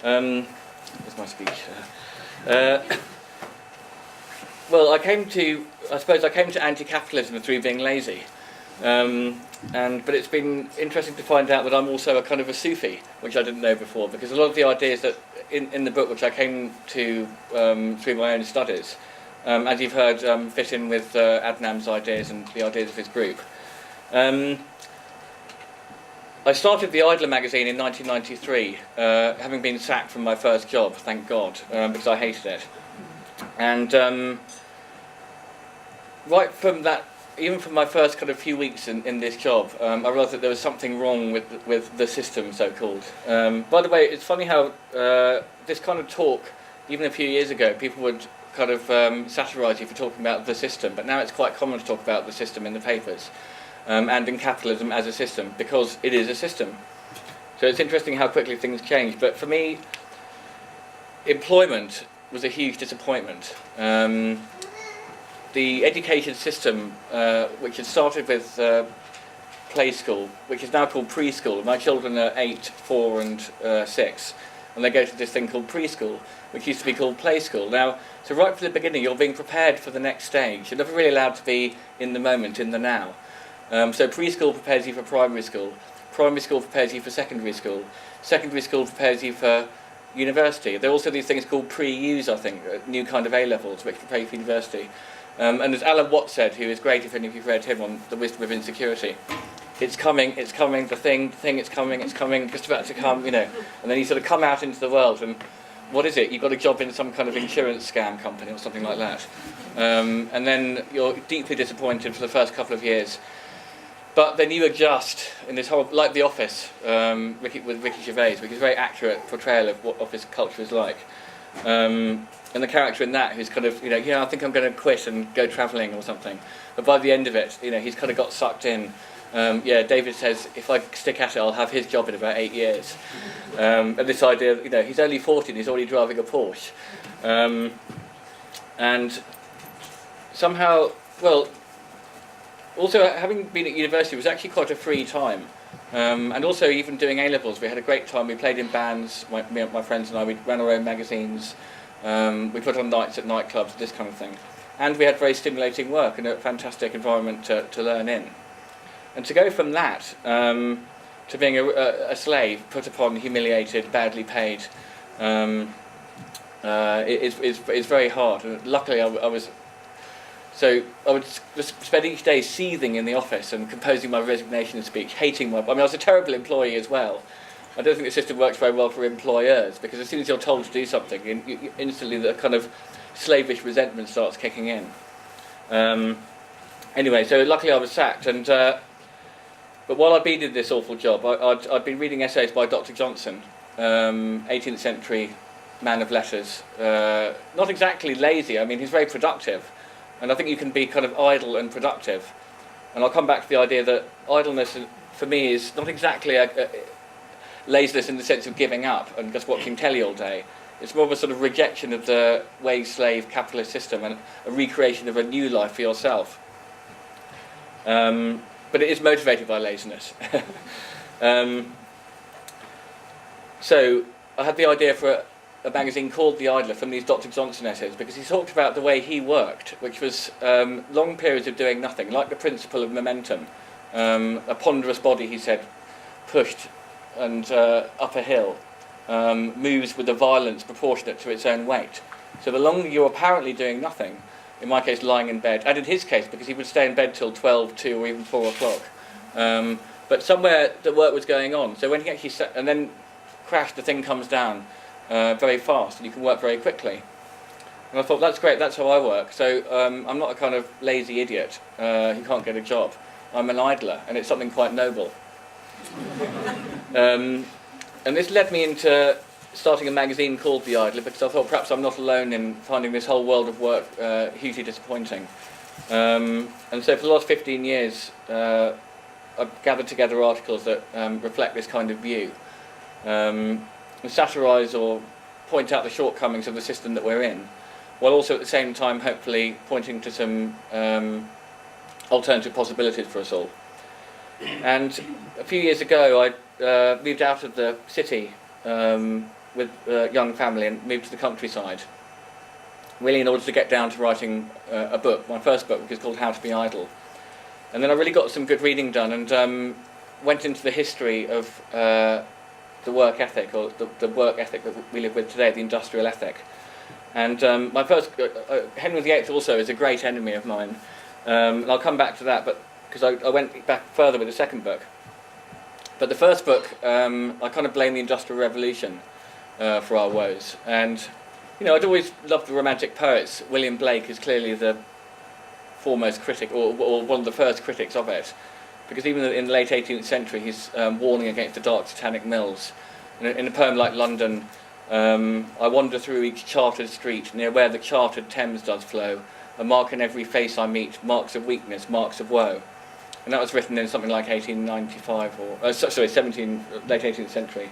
Here's my speech. Well, I suppose I came to anti-capitalism through being lazy. But it's been interesting to find out that I'm also a kind of a Sufi, which I didn't know before, because a lot of the ideas that in the book, which I came to through my own studies, as you've heard, fit in with Adnam's ideas and the ideas of his group. I started the Idler magazine in 1993, having been sacked from my first job, thank God, because I hated it. And right from that, even from my first kind of few weeks in this job, I realised that there was something wrong with the system, so-called. By the way, it's funny how this kind of talk, even a few years ago, people would kind of satirise you for talking about the system, but now it's quite common to talk about the system in the papers, and in capitalism as a system, because it is a system. So it's interesting how quickly things change. But for me, employment was a huge disappointment. The education system, which had started with play school, which is now called preschool. My children are 8, 4 and 6, and they go to this thing called preschool, which used to be called play school. Now, so right from the beginning, you're being prepared for the next stage. You're never really allowed to be in the moment, in the now. So preschool prepares you for primary school prepares you for secondary school prepares you for university. There are also these things called pre-U's, I think, new kind of A-levels, which prepare you for university. And as Alan Watts said, who is great if any of you've read him on The Wisdom of Insecurity, it's coming, the thing, it's coming, just about to come, you know. And then you sort of come out into the world and, what is it? You've got a job in some kind of insurance scam company or something like that. And then you're deeply disappointed for the first couple of years. But then you adjust in this whole, like The Office, with Ricky Gervais, which is a very accurate portrayal of what office culture is like. And the character in that, who's kind of, I think I'm going to quit and go travelling or something. But by the end of it, he's kind of got sucked in. David says, if I stick at it, I'll have his job in about 8 years. And this idea, he's only 40 and he's already driving a Porsche. And somehow, also having been at university was actually quite a free time. And also even doing A-levels, we had a great time. We played in bands, my friends and I, we ran our own magazines. We put on nights at nightclubs, this kind of thing. And we had very stimulating work and a fantastic environment to learn in. And to go from that to being a slave, put upon, humiliated, badly paid, is very hard. And luckily, I would just spend each day seething in the office and composing my resignation speech, hating I was a terrible employee as well. I don't think the system works very well for employers, because as soon as you're told to do something, instantly the kind of slavish resentment starts kicking in. Anyway, so luckily I was sacked, but while I'd been in this awful job, I'd been reading essays by Dr. Johnson, 18th century man of letters. Not exactly lazy, he's very productive. And I think you can be kind of idle and productive. And I'll come back to the idea that idleness, for me, is not exactly a laziness in the sense of giving up and just watching telly all day. It's more of a sort of rejection of the wage-slave capitalist system and a recreation of a new life for yourself. But it is motivated by laziness. So I had the idea for a magazine called The Idler from these Dr. Johnson essays, because he talked about the way he worked, which was long periods of doing nothing, like the principle of momentum. A ponderous body, he said, pushed and up a hill, moves with a violence proportionate to its own weight. So the longer you're apparently doing nothing, in my case lying in bed, and in his case because he would stay in bed till 12, 2 or even 4 o'clock, but somewhere the work was going on. So when he actually sat, and then crash, the thing comes down very fast and you can work very quickly. And I thought, that's great, that's how I work. So I'm not a kind of lazy idiot who can't get a job. I'm an idler, and it's something quite noble. And this led me into starting a magazine called The Idler, because I thought perhaps I'm not alone in finding this whole world of work hugely disappointing. And so for the last 15 years, I've gathered together articles that reflect this kind of view, and satirise or point out the shortcomings of the system that we're in, while also at the same time hopefully pointing to some alternative possibilities for us all. And a few years ago I moved out of the city, with a young family and moved to the countryside, really in order to get down to writing a book, my first book, which is called How to Be Idle. And then I really got some good reading done and went into the history of the work ethic, or the work ethic that we live with today, the industrial ethic. And my first, Henry VIII also is a great enemy of mine, and I'll come back to that, but because I went back further with the second book. But the first book, I kind of blame the Industrial Revolution for our woes. And, you know, I'd always loved the Romantic poets. William Blake is clearly the foremost critic, or one of the first critics of it, because even in the late 18th century he's warning against the dark satanic mills. In a poem like London, I wander through each chartered street, near where the chartered Thames does flow, a mark in every face I meet, marks of weakness, marks of woe. And that was written in something like 1895, or late 18th century.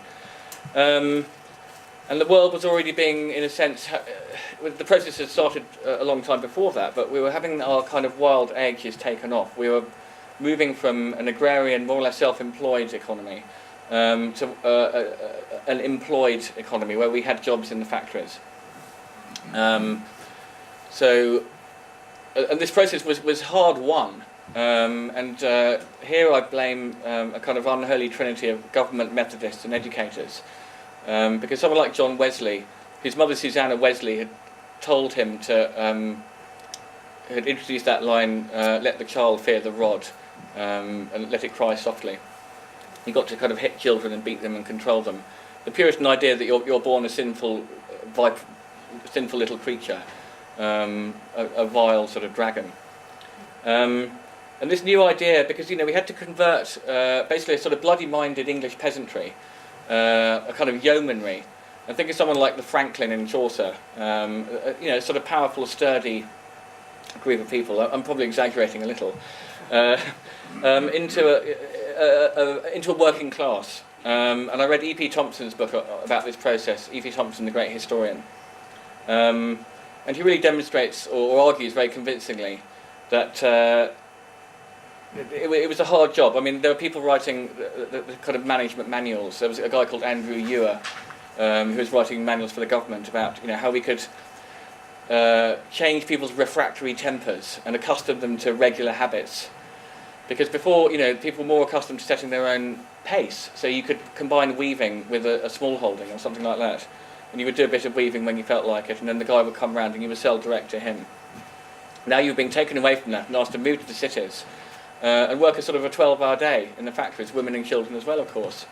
And the world was already being, in a sense, the process had started a long time before that, but we were having our kind of wild edges taken off. We were moving from an agrarian, more or less self-employed economy to an employed economy where we had jobs in the factories. And this process was hard won. Here I blame a kind of unholy trinity of government, Methodists and educators. Because someone like John Wesley, his mother Susanna Wesley had told him to, had introduced that line, let the child fear the rod, and let it cry softly. He got to kind of hit children and beat them and control them. The Puritan idea that you're born a sinful little creature, a vile sort of dragon. And this new idea, because, you know, we had to convert basically a sort of bloody-minded English peasantry, a kind of yeomanry. And think of someone like the Franklin in Chaucer, you know, sort of powerful, sturdy group of people. I'm probably exaggerating a little. Into a working class. And I read E.P. Thompson's book about this process, E.P. Thompson, the great historian. And he really demonstrates, or argues very convincingly, that it was a hard job. I mean, there were people writing the kind of management manuals. There was a guy called Andrew Ewer who was writing manuals for the government about, you know, how we could change people's refractory tempers and accustom them to regular habits. Because before, you know, people were more accustomed to setting their own pace. So you could combine weaving with a small holding or something like that. And you would do a bit of weaving when you felt like it, and then the guy would come round and you would sell direct to him. Now you're being taken away from that and asked to move to the cities and work a sort of a 12-hour day in the factories, women and children as well, of course.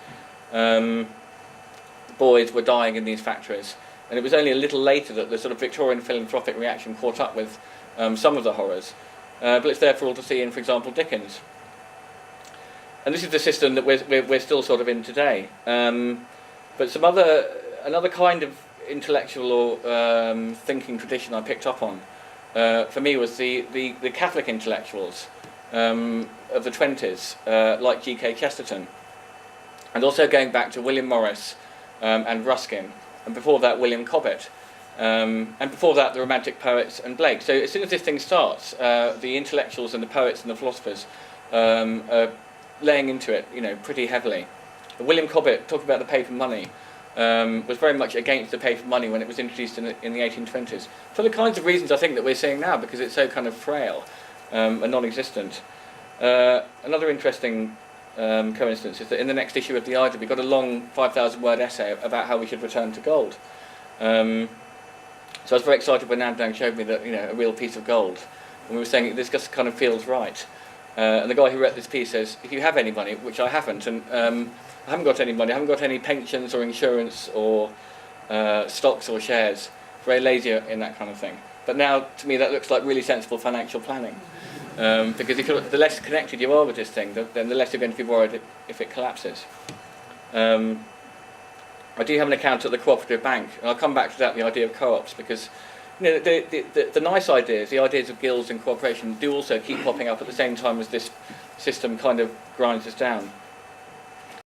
Boys were dying in these factories. And it was only a little later that the sort of Victorian philanthropic reaction caught up with some of the horrors. But it's there for all to see in, for example, Dickens. And this is the system that we're still sort of in today. But another kind of intellectual or thinking tradition I picked up on, for me, was the Catholic intellectuals of the 20s, like G.K. Chesterton, and also going back to William Morris and Ruskin, and before that William Cobbett, and before that the Romantic poets and Blake. So as soon as this thing starts, the intellectuals and the poets and the philosophers are laying into it, you know, pretty heavily. William Cobbett, talking about the paper money, was very much against the paper money when it was introduced in the 1820s, for the kinds of reasons I think that we're seeing now, because it's so kind of frail and non-existent. Another interesting coincidence is that in the next issue of The Idler we got a long 5,000-word essay about how we should return to gold. So I was very excited when Nam Dang showed me that, you know, a real piece of gold, and we were saying this just kind of feels right. And the guy who wrote this piece says, if you have any money, which I haven't, and I haven't got any money, I haven't got any pensions or insurance or stocks or shares, very lazy in that kind of thing. But now, to me, that looks like really sensible financial planning. Because the less connected you are with this thing, then the less you're going to be worried if it collapses. I do have an account at the cooperative bank, and I'll come back to that, the idea of co-ops, because, you know, the nice ideas, the ideas of guilds and cooperation, do also keep popping up at the same time as this system kind of grinds us down.